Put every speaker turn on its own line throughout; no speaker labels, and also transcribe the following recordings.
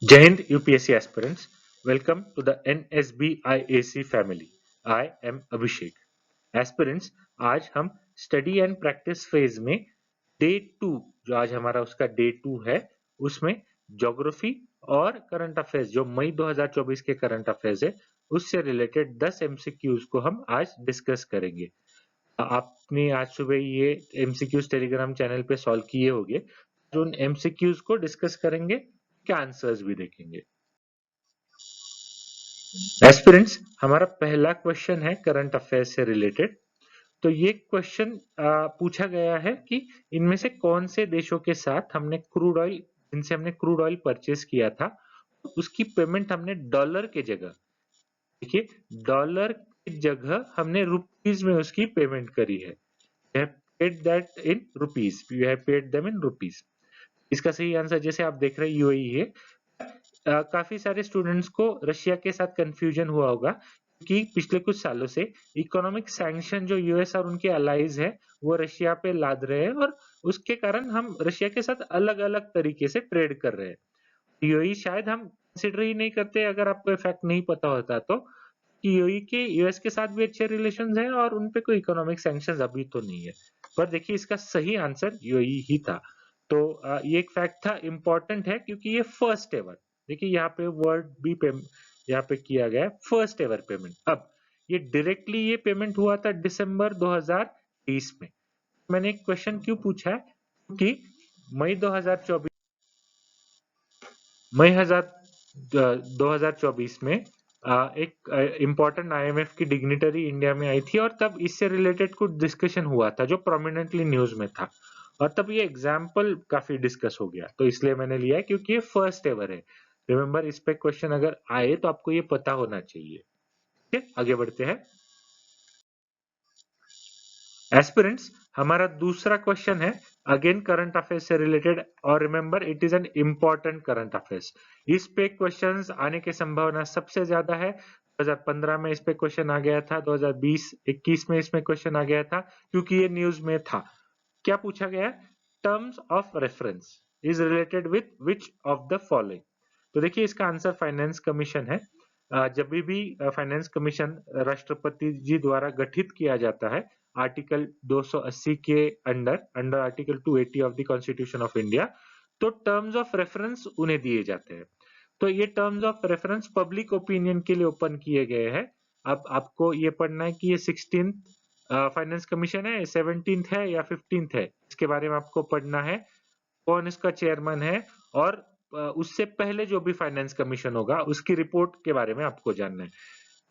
Jai Hind UPSC aspirants, welcome to the NSBIAC family. I am Abhishek. Aspirants, आज हम study and practice phase में day 2 जो आज हमारा उसका डे 2 है उसमें ज्योग्राफी और करंट अफेयर्स जो मई 2024 के करंट अफेयर्स है उससे रिलेटेड 10 एमसीक्यूज को हम आज डिस्कस करेंगे। आपने आज सुबह ये एमसीक्यूज टेलीग्राम चैनल पे सॉल्व किए होंगे, जो उन एमसीक्यूज को डिस्कस करेंगे, क्या आंसर्स भी देखेंगे। एस्पिरेंट्स, हमारा पहला क्वेश्चन है करंट अफेयर्स से रिलेटेड। तो ये क्वेश्चन पूछा गया है कि इनमें से कौन से देशों के साथ हमने क्रूड ऑयल जिनसे हमने क्रूड ऑयल परचेज किया था उसकी पेमेंट हमने डॉलर के जगह, देखिए, डॉलर की जगह हमने रुपीज में उसकी पेमेंट करी है। We have paid that in rupees. We have paid them in rupees. इसका सही आंसर जैसे आप देख रहे हैं यूएई है। काफी सारे स्टूडेंट्स को रशिया के साथ कंफ्यूजन हुआ होगा कि पिछले कुछ सालों से इकोनॉमिक सैंक्शन जो यूएस और उनके अलाइज है वो रशिया पे लाद रहे हैं और उसके कारण हम रशिया के साथ अलग अलग तरीके से ट्रेड कर रहे हैं। यूएई शायद हम कंसिडर ही नहीं करते अगर आपको फैक्ट नहीं पता होता तो, कि यूएई के यूएस के साथ भी अच्छे रिलेशंस हैं और उन पे कोई इकोनॉमिक सैंक्शंस अभी तो नहीं है। पर देखिए इसका सही आंसर यूएई ही था। तो ये एक फैक्ट था, इंपॉर्टेंट है क्योंकि ये फर्स्ट एवर, देखिए यहाँ पे वर्ड भी यहाँ पे किया गया है फर्स्ट एवर पेमेंट। अब ये डायरेक्टली ये पेमेंट हुआ था दिसंबर 2020 में। मैंने एक क्वेश्चन क्यों पूछा है कि मई 2024 में एक इम्पोर्टेंट आईएमएफ की डिग्निटरी इंडिया में आई थी और तब इससे रिलेटेड कुछ डिस्कशन हुआ था जो प्रोमिनेंटली न्यूज में था और तब ये एग्जाम्पल काफी डिस्कस हो गया, तो इसलिए मैंने लिया है क्योंकि ये फर्स्ट एवर है। रिमेंबर, इस पे क्वेश्चन अगर आए तो आपको ये पता होना चाहिए। ठीक है, आगे बढ़ते हैं। एस्पिरेंट्स, हमारा दूसरा क्वेश्चन है अगेन करंट अफेयर्स से रिलेटेड और remember it is an important current affairs. इस पे क्वेश्चंस आने की संभावना सबसे ज्यादा है। 2015 में इस पे क्वेश्चन आ गया था, 2020-21 में इसमें क्वेश्चन आ गया था क्योंकि ये न्यूज में था। क्या पूछा गया? Terms of reference is related with which of the following. तो देखिए इसका आंसर फाइनेंस कमीशन है। जब भी फाइनेंस कमीशन राष्ट्रपति जी द्वारा गठित किया जाता है आर्टिकल 280 के under article 280 of the constitution of India, तो टर्म्स ऑफ रेफरेंस उन्हें दिए जाते हैं। तो ये terms of reference public opinion के लिए ओपन किए गए हैं। अब आपको ये पढ़ना है कि ये 16th फाइनेंस कमीशन है, 17th है या 15th है, इसके बारे में आपको पढ़ना है। कौन इसका चेयरमैन है और उससे पहले जो भी फाइनेंस कमीशन होगा उसकी रिपोर्ट के बारे में आपको जानना है।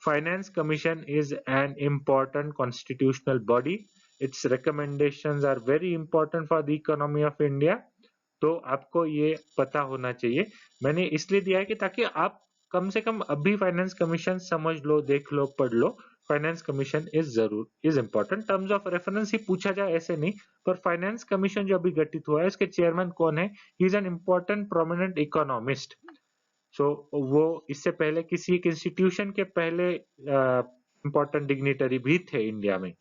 Finance commission is an important constitutional body. Its recommendations are very important for the economy of India. तो आपको ये पता होना चाहिए। मैंने इसलिए दिया है कि ताकि आप कम से कम अभी फाइनेंस कमीशन समझ लो, देख लो, पढ़ लो। Finance commission is important. Terms of reference ही पूछा जाए ऐसे नहीं, पर फाइनेंस कमीशन जो अभी गठित हुआ है उसके चेयरमैन कौन है? He is an important prominent economist. So वो इससे पहले किसी एक इंस्टीट्यूशन के पहले इंपॉर्टेंट डिग्निटरी भी थे इंडिया में।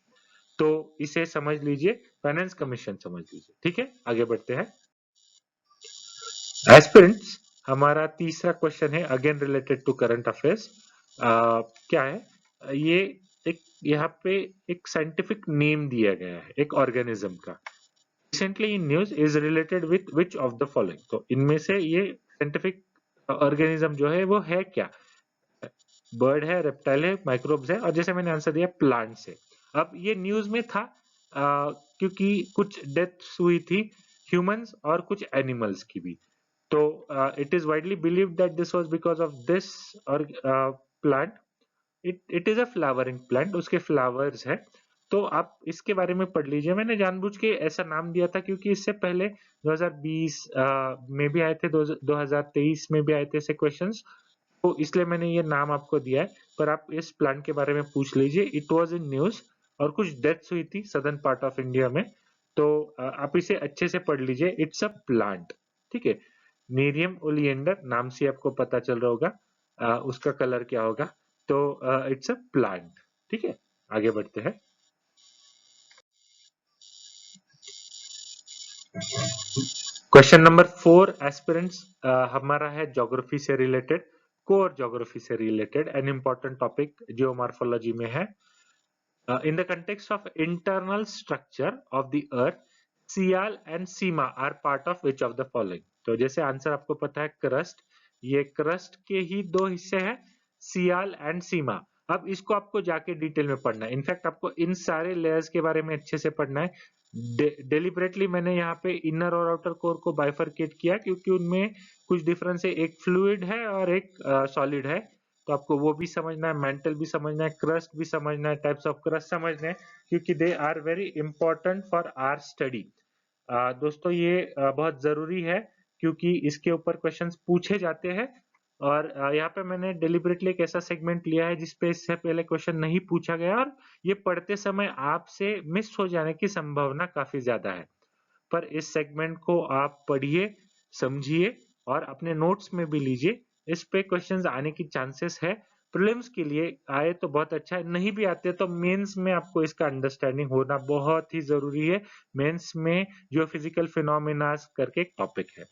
तो इसे समझ लीजिए, फाइनेंस कमीशन समझ लीजिए। ठीक है, आगे बढ़ते हैं। एस्पिरेंट्स, हमारा तीसरा क्वेश्चन है again related to current affairs. क्या है ये? एक यहाँ पे एक साइंटिफिक नेम दिया गया है एक ऑर्गेनिज्म का। Recently in news is related with which of the following. तो इनमें से ये साइंटिफिक ऑर्गेनिज्म जो है वो है क्या? बर्ड है, रेप्टाइल है, माइक्रोब्स है और जैसे मैंने आंसर दिया प्लांट्स है। अब ये न्यूज में था क्योंकि कुछ डेथ्स हुई थी ह्यूमंस और कुछ एनिमल्स की भी। तो it is widely believed that this was because of this or plant. It is a flowering plant, उसके flowers है। तो आप इसके बारे में पढ़ लीजिए। मैंने जानबूझ के ऐसा नाम दिया था क्योंकि इससे पहले 2020 में भी आए थे, 2023 में भी आए थे ऐसे क्वेश्चंस, तो इसलिए मैंने ये नाम आपको दिया है। पर आप इस प्लांट के बारे में पूछ लीजिए। इट वाज इन न्यूज और कुछ डेथ्स हुई थी सदर्न पार्ट ऑफ इंडिया में। तो आप इसे अच्छे से पढ़ लीजिए। It's a plant. ठीक है, नेरियम ओलिएंडर नाम से आपको पता चल रहा होगा उसका कलर क्या होगा। तो इट्स अ प्लांट। ठीक है, आगे बढ़ते हैं। क्वेश्चन नंबर 4 एस्पिरेंट्स हमारा है ज्योग्राफी से रिलेटेड, कोर ज्योग्राफी से related, an important topic geomorphology में है। In the context of internal structure of the earth, sial and sima are part of which of the following. तो जैसे answer आपको पता है क्रस्ट, ये क्रस्ट के ही दो हिस्से हैं, सियाल एंड सीमा। अब इसको आपको जाके डिटेल में पढ़ना है, इनफैक्ट आपको इन सारे लेयर्स के बारे में अच्छे से पढ़ना है। डेलिबरेटली मैंने यहाँ पे इनर और आउटर कोर को बाइफरकेट किया क्योंकि उनमें कुछ डिफरेंस है, एक फ्लूइड है और एक सॉलिड है, तो आपको वो भी समझना है, मेंटल भी समझना है, क्रस्ट भी समझना है, टाइप्स ऑफ क्रस्ट समझना है, क्योंकि they are very important for our study. दोस्तों ये बहुत जरूरी है क्योंकि इसके ऊपर क्वेश्चंस पूछे जाते हैं। और यहाँ पे मैंने डेलिबरेटली एक ऐसा सेगमेंट लिया है जिसपे इससे पहले क्वेश्चन नहीं पूछा गया और ये पढ़ते समय आपसे मिस हो जाने की संभावना काफी ज्यादा है। पर इस सेगमेंट को आप पढ़िए, समझिए और अपने नोट्स में भी लीजिए, इस पे क्वेश्चंस आने की चांसेस है। प्रीलिम्स के लिए आए तो बहुत अच्छा है, नहीं भी आते तो मेंस में आपको इसका अंडरस्टैंडिंग होना बहुत ही जरूरी है। मेंस में जो फिजिकल फिनोमेना करके एक टॉपिक है,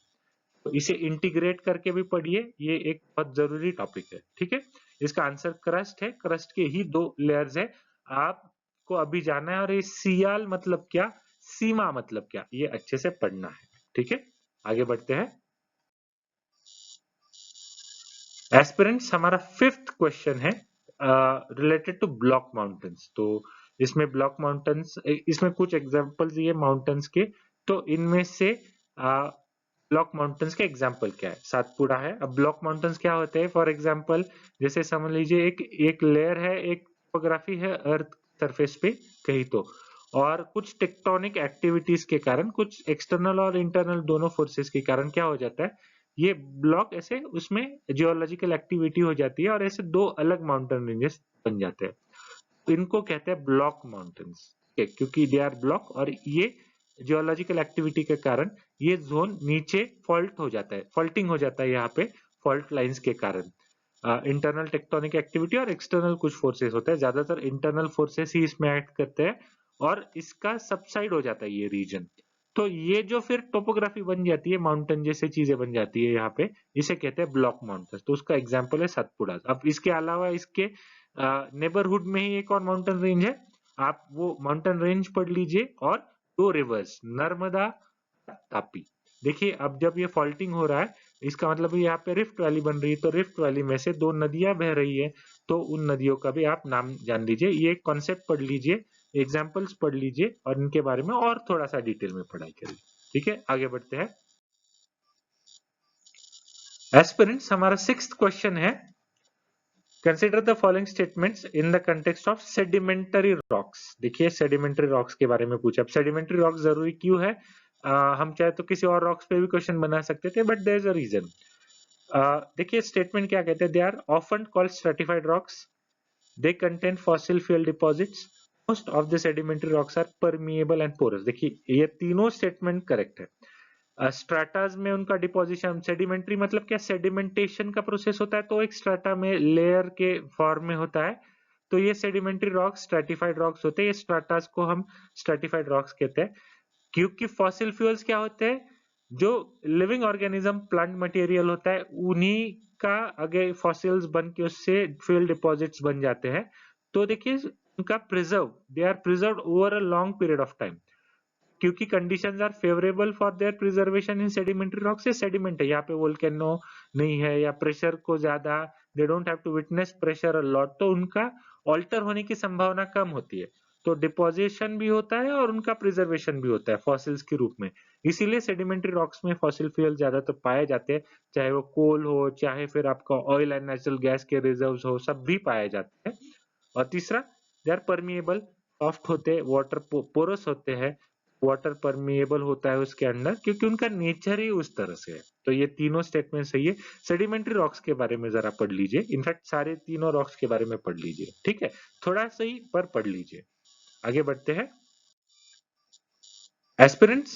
तो इसे इंटीग्रेट करके भी पढ़िए, ये एक बहुत जरूरी टॉपिक है। ठीक है, इसका आंसर क्रस्ट है, क्रस्ट के ही दो लेयर्स है, आपको अभी जाना है। और ये सियाल मतलब क्या, सीमा मतलब क्या, ये अच्छे से पढ़ना है। ठीक है, आगे बढ़ते हैं। एस्पिरेंट्स हमारा 5th क्वेश्चन है रिलेटेड टू ब्लॉक माउंटेन्स। तो इसमें ब्लॉक माउंटेन्स, इसमें कुछ एग्जांपल्स दिए माउंटेन्स के, तो इनमें से ब्लॉक माउंटेन्स के एग्जांपल क्या है। सातपुड़ा है। अब ब्लॉक माउंटेन्स क्या होते हैं, फॉर एग्जांपल जैसे समझ लीजिए एक लेयर है, एक टोपोग्राफी है अर्थ सरफेस पे कहीं तो, और कुछ टेक्टोनिक एक्टिविटीज के कारण, कुछ एक्सटर्नल और इंटरनल दोनों फोर्सेस के कारण क्या हो जाता है, ये ब्लॉक ऐसे उसमें जियोलॉजिकल एक्टिविटी हो जाती है और ऐसे दो अलग माउंटेन रेंजेस बन जाते हैं। तो इनको कहते हैं ब्लॉक माउंटेन्स, क्योंकि दे आर ब्लॉक और ये जियोलॉजिकल एक्टिविटी के कारण ये जोन नीचे फॉल्ट हो जाता है, फॉल्टिंग हो जाता है यहाँ पे फॉल्ट लाइंस के कारण। इंटरनल टेक्टोनिक एक्टिविटी और एक्सटर्नल कुछ फोर्सेस होते हैं, ज्यादातर इंटरनल फोर्सेस ही इसमें एक्ट करते हैं और इसका सबसाइड हो जाता है ये रीजन। तो ये जो फिर टोपोग्राफी बन जाती है, माउंटेन जैसे चीजें बन जाती है यहाँ पे, इसे कहते हैं ब्लॉक माउंटेन। तो उसका एग्जाम्पल है सतपुड़ा। अब इसके अलावा इसके नेबरहुड में ही एक और माउंटेन रेंज है, आप वो माउंटेन रेंज पढ़ लीजिए। और दो रिवर्स, नर्मदा, तापी। देखिए अब जब ये फॉल्टिंग हो रहा है, इसका मतलब यहाँ पे रिफ्ट वैली बन रही है, तो रिफ्ट वैली में से दो नदियां बह रही है, तो उन नदियों का भी आप नाम जान लीजिए, ये कॉन्सेप्ट पढ़ लीजिए, एग्जाम्पल्स पढ़ लीजिए और इनके बारे में और थोड़ा सा डिटेल में पढ़ाई करिए। ठीक है, आगे बढ़ते हैं। एस्पिरेंट्स हमारा 6th क्वेश्चन है, consider the following statements in the context of sedimentary rocks. देखिए सेडिमेंटरी रॉक्स के बारे में पूछा। अब सेडिमेंटरी रॉक्स जरूरी क्यों है, हम चाहे तो किसी और रॉक्स पे भी क्वेश्चन बना सकते थे, but there is a reason. देखिए स्टेटमेंट क्या कहते हैं, they are often called stratified rocks, they contain fossil fuel deposits, most of the sedimentary rocks are permeable and porous. देखिए ये तीनों स्टेटमेंट करेक्ट है। स्ट्राटाज में उनका डिपोजिशन, सेडिमेंट्री मतलब क्या, सेडिमेंटेशन का प्रोसेस होता है, तो एक स्ट्राटा में लेयर के फॉर्म में होता है, तो ये सेडिमेंट्री रॉक्स स्ट्रेटिफाइड रॉक्स होते हैं। ये स्ट्राटास को हम स्ट्रेटिफाइड रॉक्स कहते हैं। क्योंकि फॉसिल फ्यूल्स क्या होते हैं, जो लिविंग ऑर्गेनिज्म प्लांट मटेरियल होता है, उन्हीं का आगे फॉसिल्स बन के उससे फ्यूल डिपॉजिट्स बन जाते हैं। तो देखिए उनका preserve, they are preserve over a long period of time, क्योंकि conditions are favourable for their preservation in sedimentary rock. से सेडिमेंट है यहाँ पे, वोल्केनो नहीं है या प्रेशर को ज्यादा, they don't have to witness pressure a lot, तो उनका ऑल्टर होने की संभावना कम होती है, तो डिपोजिशन भी होता है और उनका प्रिजर्वेशन भी होता है फॉसिल्स के रूप में। इसीलिए सेडिमेंट्री रॉक्स में फॉसिल फ्यूल ज्यादातर पाए जाते हैं, चाहे वो कोल हो, चाहे फिर आपका ऑयल एंड नेचुरल गैस के रिजर्व्स हो, सब भी पाए जाते हैं। और तीसरा, दे आर परमिएबल, सॉफ्ट होते हैं, वाटर पोरस होते हैं, वाटर परमिएबल होता है उसके अंदर, क्योंकि उनका नेचर ही उस तरह से है। तो ये तीनों स्टेटमेंट सही है। सेडिमेंट्री रॉक्स के बारे में जरा पढ़ लीजिए, इनफैक्ट सारे तीनों रॉक्स के बारे में पढ़ लीजिए। ठीक है, थोड़ा सही पर पढ़ लीजिए। आगे बढ़ते हैं। एस्पिरेंट्स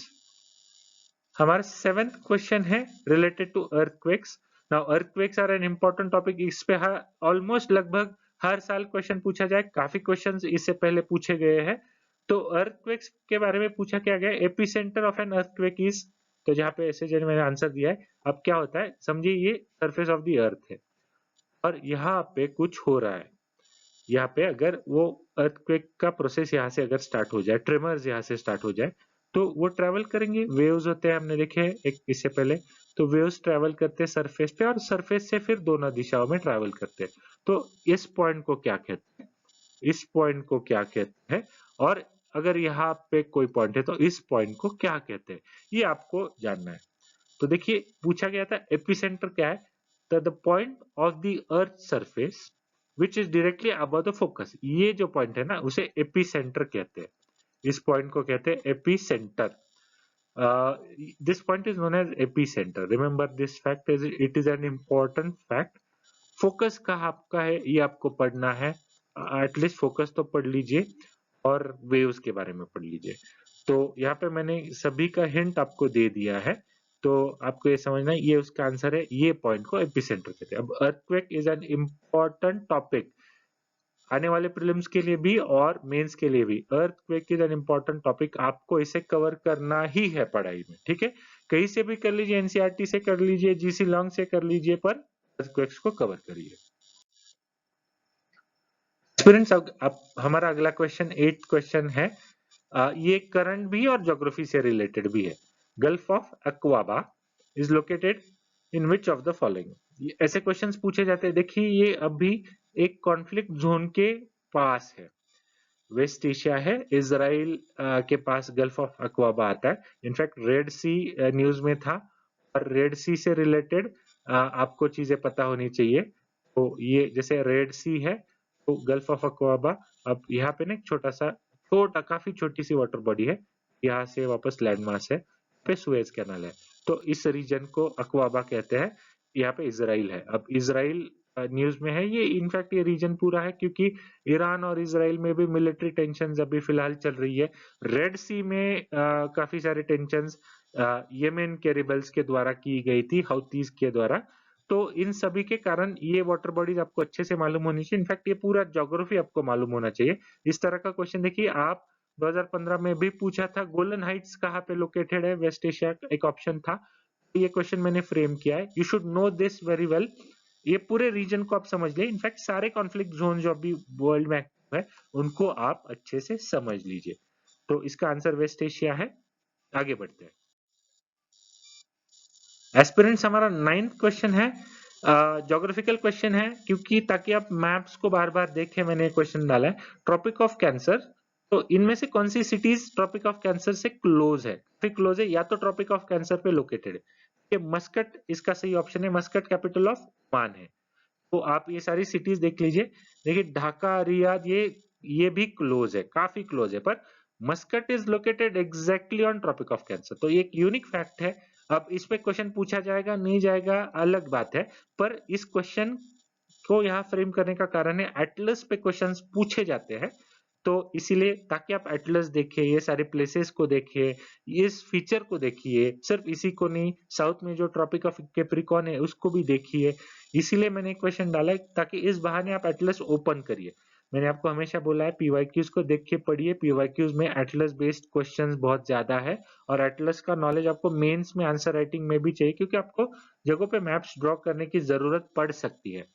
हमारा 7th क्वेश्चन है related to earthquakes. Now earthquakes are an important topic, इस पे ऑलमोस्ट लगभग हर साल क्वेश्चन पूछा जाए, काफी क्वेश्चंस इससे पहले पूछे गए हैं। तो अर्थक्वेक्स के बारे में पूछा क्या गया, epicentre of an earthquake is, तो जहाँ पे ऐसे जो मैंने आंसर दिया है, अब क्या होता है समझिए ये सरफेस ऑफ द अर्थ है और यहाँ पे कुछ हो रहा है। यहाँ पे अगर वो अर्थक्वेक का प्रोसेस यहाँ से अगर स्टार्ट हो जाए, ट्रेमर्स यहाँ से स्टार्ट हो जाए, तो वो ट्रेवल करेंगे, वेव्स होते हैं हमने देखे हैं एक इससे पहले, तो वेव्स ट्रेवल करते हैं सरफेस पे और सरफेस से फिर दोनों दिशाओं में ट्रेवल करते हैं। तो इस पॉइंट को क्या कहते हैं, इस पॉइंट को क्या कहते हैं, और अगर यहाँ पे कोई पॉइंट है तो इस पॉइंट को क्या कहते हैं, ये आपको जानना है। तो देखिए पूछा गया था एपिसेंटर क्या है, the point of the earth surface which is directly above the focus, ये जो पॉइंट है ना उसे एपिसेंटर कहते हैं, इस पॉइंट को कहते हैं epicentre. This point is known as epicentre, remember this fact, is it is an important fact. Focus का आपका है ये आपको पढ़ना है, एटलीस्ट फोकस तो पढ़ लीजिए और वेव्स के बारे में पढ़ लीजिए। तो यहाँ पे मैंने सभी का हिंट आपको दे दिया है, तो आपको ये समझना है ये उसका आंसर है, ये पॉइंट को एपिसेंटर कहते हैं। अब earthquake is an important topic, आने वाले प्रीलिम्स के लिए भी और मेंस के लिए भी earthquake is an important topic, आपको इसे कवर करना ही है पढ़ाई में, ठीक है। कहीं से भी कर लीजिए, एनसीईआरटी से कर लीजिए, जीसी लॉन्ग से कर लीजिए, पर अर्थक्वेक्स को कवर करिए। स्टूडेंट्स अब हमारा अगला क्वेश्चन 8th क्वेश्चन है, ये करंट भी और ज्योग्राफी से रिलेटेड भी है। Gulf of Aqaba is located in which of the following, ऐसे क्वेश्चंस पूछे जाते हैं। देखिए ये अभी एक कॉन्फ्लिक्ट जोन के पास है, वेस्ट एशिया है, इजराइल के पास गल्फ ऑफ अक्वाबा आता है। इनफैक्ट रेड सी न्यूज में था, और रेड सी से रिलेटेड आपको चीजें पता होनी चाहिए। तो ये जैसे रेड सी है तो गल्फ ऑफ अक्वाबा, अब यहाँ पे ना एक छोटा काफी छोटी सी वाटर बॉडी है, यहाँ से वापस लैंड मास है, पे सुएज कैनाल है, तो इस रीजन को अक्वाबा कहते हैं। यहाँ पे इजराइल है, अब इजराइल न्यूज में है, ये इनफैक्ट ये रीजन पूरा है क्योंकि ईरान और इजराइल में भी मिलिट्री टेंशंस अभी फिलहाल चल रही है। रेड सी में काफी सारे टेंशंस येमेन के रिबल्स के द्वारा की गई थी, हाउतीज के द्वारा। तो इन सभी के कारण ये वाटर बॉडीज आपको अच्छे से मालूम होनी चाहिए, इनफैक्ट ये पूरा ज्योग्राफी आपको मालूम होना चाहिए। इस तरह का क्वेश्चन देखिए आप 2015 में भी पूछा था, गोलन हाइट्स कहाँ पे लोकेटेड है, वेस्ट एशिया एक ऑप्शन था, ये क्वेश्चन मैंने फ्रेम किया है। You should know this very well, ये पूरे रीजन को आप समझ लें, इनफैक्ट सारे कॉन्फ्लिक्ट जोन जो अभी वर्ल्ड में है उनको आप अच्छे से समझ लीजिए। तो इसका आंसर वेस्ट एशिया है। आगे बढ़ते हैं एस्पिरेंट्स, हमारा 9th क्वेश्चन है, ज्योग्राफिकल क्वेश्चन है, क्योंकि ताकि आप मैप्स को बार बार देखें मैंने क्वेश्चन डाला है। ट्रॉपिक ऑफ कैंसर, तो इनमें से कौन सी सिटीज ट्रॉपिक ऑफ कैंसर से क्लोज है, फिर क्लोज है या तो ट्रॉपिक ऑफ कैंसर पे लोकेटेड है। मस्कट इसका सही ऑप्शन है, मस्कट कैपिटल ऑफ ओमान है। तो आप ये सारी सिटीज देख लीजिए, देखिए ढाका, रियाद, ये भी क्लोज है, काफी क्लोज है, पर Muscat is located exactly on Tropic of Cancer, तो ये एक यूनिक फैक्ट है। अब इस पे क्वेश्चन पूछा जाएगा नहीं जाएगा अलग बात है, पर इस क्वेश्चन को यहाँ फ्रेम करने का कारण है एटलस पे क्वेश्चंस पूछे जाते हैं, तो इसीलिए ताकि आप एटलस देखिए, ये सारे प्लेसेस को देखिए, इस फीचर को देखिए, सिर्फ इसी को नहीं, साउथ में जो ट्रॉपिक ऑफ कैप्रिकॉर्न है उसको भी देखिए। इसीलिए मैंने क्वेश्चन डाला है ताकि इस बहाने आप एटलस ओपन करिए। मैंने आपको हमेशा बोला है पीवाईक्यूज को देख के पढ़िए, पीवाईक्यूज में एटलस बेस्ड क्वेश्चंस बहुत ज्यादा है, और एटलस का नॉलेज आपको मेंस में आंसर राइटिंग में भी चाहिए, क्योंकि आपको जगहों पे मैप्स ड्रॉ करने की जरूरत पड़ सकती है।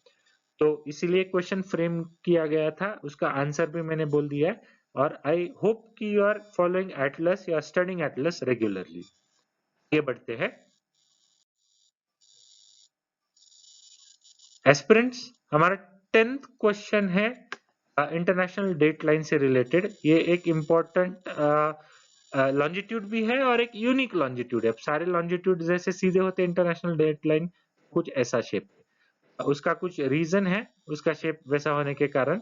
तो इसीलिए क्वेश्चन फ्रेम किया गया था, उसका आंसर भी मैंने बोल दिया है, और आई होप कि यू आर फॉलोइंग एटलस या स्टडिंग एटलस रेगुलरली। ये बढ़ते हैं एस्पिरेंट्स, हमारा 10th क्वेश्चन है इंटरनेशनल डेट लाइन से रिलेटेड। ये एक इंपॉर्टेंट लॉन्जिट्यूड भी है और एक यूनिक लॉन्जिट्यूड है। सारे लॉन्जिट्यूड जैसे सीधे होते हैं, इंटरनेशनल डेट लाइन कुछ ऐसा शेप, उसका कुछ रीजन है उसका शेप वैसा होने के कारण।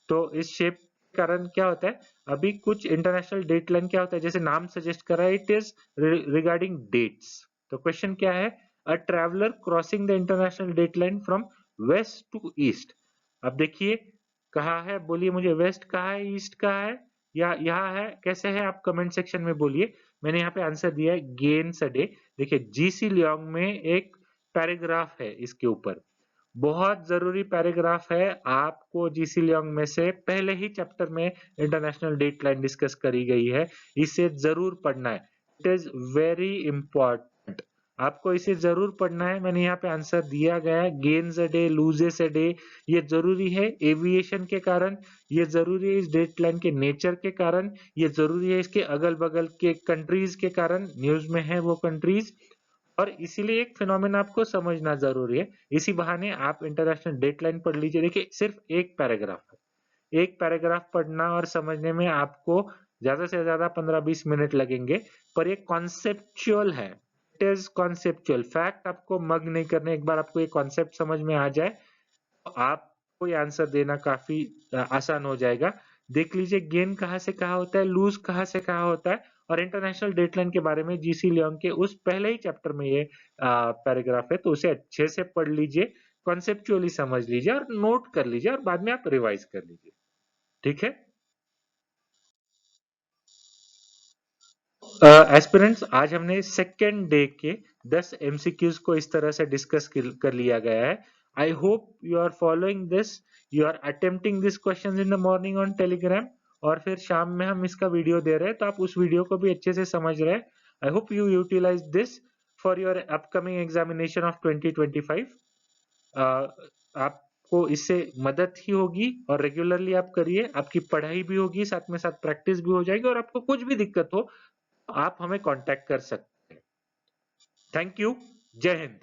तो इस शेप के कारण क्या होता है, अभी कुछ इंटरनेशनल डेट लाइन क्या होता है, जैसे नाम सजेस्ट कर रहा है, इट इज रिगार्डिंग डेट्स। तो क्वेश्चन क्या है, a traveller crossing the international date line from west to east. अब देखिए कहाँ है, बोलिए मुझे, वेस्ट कहाँ है, ईस्ट कहाँ है, या यहाँ है, कैसे है, आप कमेंट सेक्शन में बोलिए। मैंने यहाँ पे आंसर दिया है गेन सडे। देखिए जीसी लियोंग में एक पैराग्राफ है इसके ऊपर, बहुत जरूरी पैराग्राफ है, आपको जीसी लियोंग में से पहले ही चैप्टर में इंटरनेशनल डेट लाइन डिस्कस करी गई है, इसे जरूर पढ़ना है, इट इज वेरी इंपॉर्टेंट। आपको इसे जरूर पढ़ना है। मैंने यहाँ पे आंसर दिया गया है, gains a day, loses a day, ये जरूरी है एविएशन के कारण, ये जरूरी है इस डेट लाइन के नेचर के कारण, ये जरूरी है इसके अगल बगल के कंट्रीज के कारण, न्यूज में है वो कंट्रीज, और इसीलिए एक फिनोमेना आपको समझना जरूरी है। इसी बहाने आप इंटरनेशनल डेट लाइन पढ़ लीजिए। देखिए सिर्फ एक पैराग्राफ है, एक पैराग्राफ पढ़ना और समझने में आपको ज्यादा से ज्यादा 15-20 मिनट लगेंगे, पर ये कॉन्सेप्चुअल है, इट इज कॉन्सेप्चुअल फैक्ट। आपको मग नहीं करने, एक बार आपको ये कॉन्सेप्ट समझ में आ जाए तो आपको ये आंसर देना काफी आसान हो जाएगा। देख लीजिए गेन कहाँ से कहाँ होता है, लूज कहाँ से कहाँ होता है, और इंटरनेशनल डेटलाइन के बारे में जीसी लियोंग के उस पहले ही चैप्टर में ये पैराग्राफ है, तो उसे अच्छे से पढ़ लीजिए, कॉन्सेप्चुअली समझ लीजिए और नोट कर लीजिए, और बाद में आप रिवाइज कर लीजिए। ठीक है एस्पिरेंट्स, आज हमने सेकेंड डे के 10 एमसीक्यूज को इस तरह से डिस्कस कर लिया गया है। I hope you are following this, you are attempting this questions in the morning on Telegram, और फिर शाम में हम इसका वीडियो दे रहे हैं, तो आप उस वीडियो को भी अच्छे से समझ रहे हैं। I hope you utilise this for your upcoming examination of 2025। आपको इससे मदद ही होगी, और रेगुलरली आप करिए, आपकी पढ़ाई भी होगी, साथ में साथ प्रैक्टिस भी हो जाएगी, और आपको कुछ भी दिक्कत हो आप हमें कांटेक्ट कर सकते हैं। Thank you. जय हिंद।